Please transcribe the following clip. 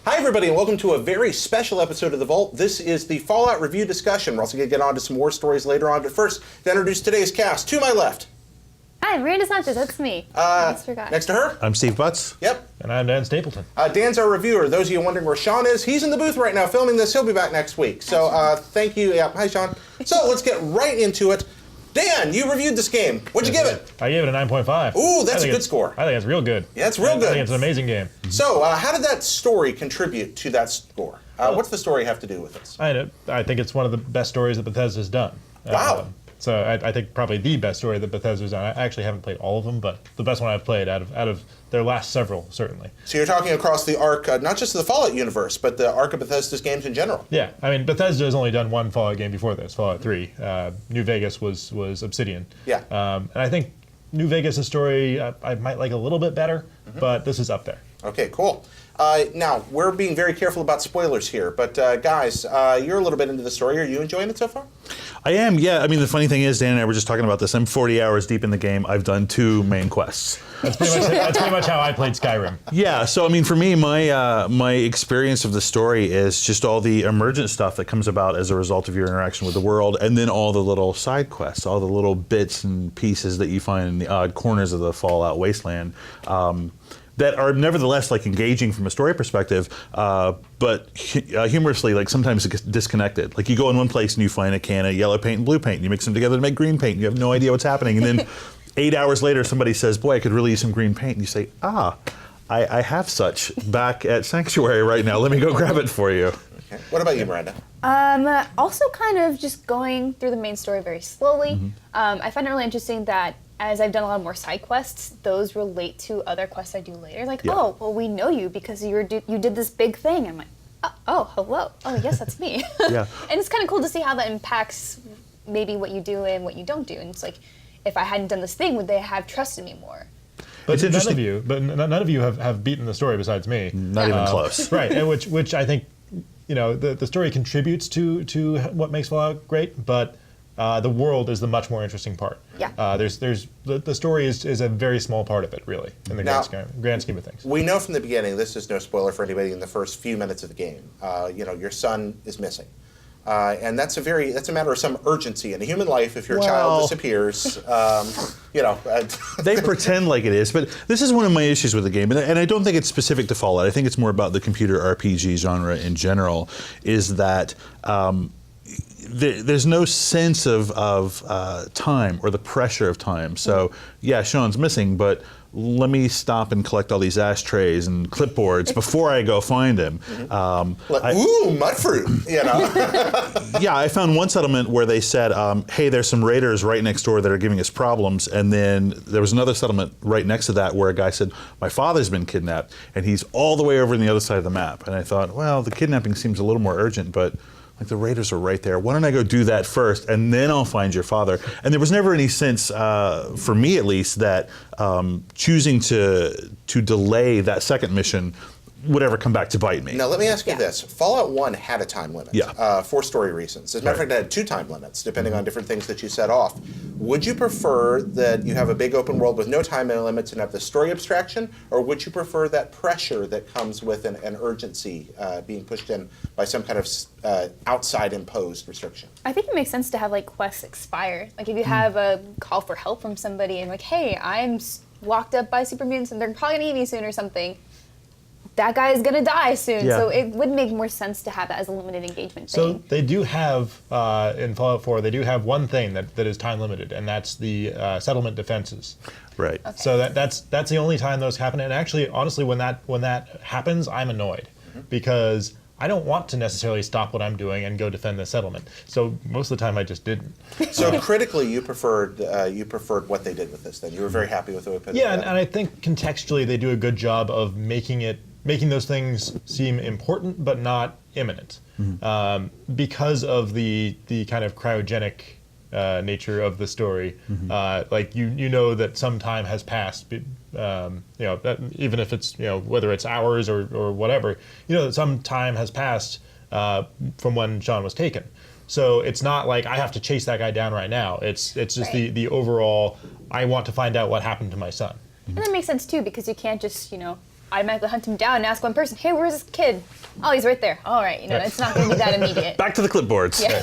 Hi everybody and welcome to a very special episode of The Vault. This is the Fallout review discussion. We're also going to get on to some war stories later on, but first, to introduce today's cast. To my left. Hi, Miranda Sanchez, that's me. Next to her. I'm Steve Butts. Yep. And I'm Dan Stapleton. Dan's our reviewer. Those of you wondering where Sean is, he's in the booth right now filming this. He'll be back next week. So thank you. Yeah. Hi, Sean. So let's get right into it. Dan, you reviewed this game. What'd you give it? I gave it a 9.5. Ooh, that's a good score. I think it's real good. Yeah, it's real good. I think it's an amazing game. So how did that story contribute to that score? What's the story have to do with this? I think it's one of the best stories that Bethesda's done. Wow. So I think probably the best story that Bethesda's done. I actually haven't played all of them, but the best one I've played out of their last several, certainly. So you're talking across the arc, not just the Fallout universe, but the arc of Bethesda's games in general. Yeah, I mean, Bethesda has only done one Fallout game before this, Fallout 3. New Vegas was Obsidian. Yeah. And I think New Vegas' story I might like a little bit better, but this is up there. Okay, cool. Now, we're being very careful about spoilers here, but guys, you're a little bit into the story. Are you enjoying it so far? I am, yeah. I mean, the funny thing is, Dan and I were just talking about this. I'm 40 hours deep in the game. I've done 2 main quests. That's pretty much how I played Skyrim. Yeah, so I mean, for me, my experience of the story is just all the emergent stuff that comes about as a result of your interaction with the world, and then all the little side quests, all the little bits and pieces that you find in the odd corners of the Fallout wasteland. That are nevertheless like engaging from a story perspective, but humorously like sometimes disconnected. Like you go in one place and you find a can of yellow paint and blue paint, and you mix them together to make green paint, and you have no idea what's happening, and then 8 hours later somebody says, boy, I could really use some green paint, and you say, I have such back at Sanctuary right now, let me go grab it for you. Okay. What about you, Miranda? Also kind of just going through the main story very slowly. I find it really interesting that as I've done a lot more side quests, those relate to other quests I do later. Like, oh, well, we know you because you did this big thing. I'm like, oh, hello. Oh, yes, that's me. Yeah. And it's kind of cool to see how that impacts maybe what you do and what you don't do. And it's like, if I hadn't done this thing, would they have trusted me more? But none of you have beaten the story besides me. Not even close. Right, and which I think, the story contributes to what makes Fallout great, but the world is the much more interesting part. Yeah. The story is a very small part of it, really, in the grand scheme of things. We know from the beginning, this is no spoiler for anybody in the first few minutes of the game, your son is missing. And that's a matter of some urgency in a human life. If your child disappears, They pretend like it is, but this is one of my issues with the game, and I don't think it's specific to Fallout. I think it's more about the computer RPG genre in general, is that there's no sense of time or the pressure of time. So, yeah, Sean's missing, but let me stop and collect all these ashtrays and clipboards before I go find him. Ooh, mud fruit, Yeah, I found one settlement where they said, hey, there's some raiders right next door that are giving us problems. And then there was another settlement right next to that where a guy said, my father's been kidnapped, and he's all the way over on the other side of the map. And I thought, well, the kidnapping seems a little more urgent, but like the raiders are right there. Why don't I go do that first, and then I'll find your father? And there was never any sense, for me at least, that choosing to delay that second mission would ever come back to bite me. Now, let me ask you this. Fallout 1 had a time limit for story reasons. As a matter of fact, it had 2 time limits, depending on different things that you set off. Would you prefer that you have a big open world with no time limits and have the story abstraction, or would you prefer that pressure that comes with an urgency being pushed in by some kind of outside imposed restriction? I think it makes sense to have like quests expire. Like if you have a call for help from somebody and like, hey, I'm locked up by super mutants and they're probably gonna eat me soon or something. That guy is gonna die soon, so it would make more sense to have that as a limited engagement thing. So they do have, in Fallout 4, they do have one thing that is time limited, and that's the settlement defenses. Right. Okay. So that's the only time those happen, and actually, honestly, when that happens, I'm annoyed, because I don't want to necessarily stop what I'm doing and go defend the settlement. So most of the time I just didn't. So critically, you preferred what they did with this then. You were very happy with the way they put it. Yeah, and I think contextually they do a good job of making those things seem important but not imminent. Because of the kind of cryogenic nature of the story. Like you know that some time has passed. Even if it's whether it's hours or whatever, that some time has passed from when Sean was taken. So it's not like I have to chase that guy down right now. It's just the overall. I want to find out what happened to my son. And that makes sense too, because you can't just automatically hunt him down and ask one person, hey, where's this kid? Oh, he's right there. All right, it's not going to be that immediate. Back to the clipboards. Yeah.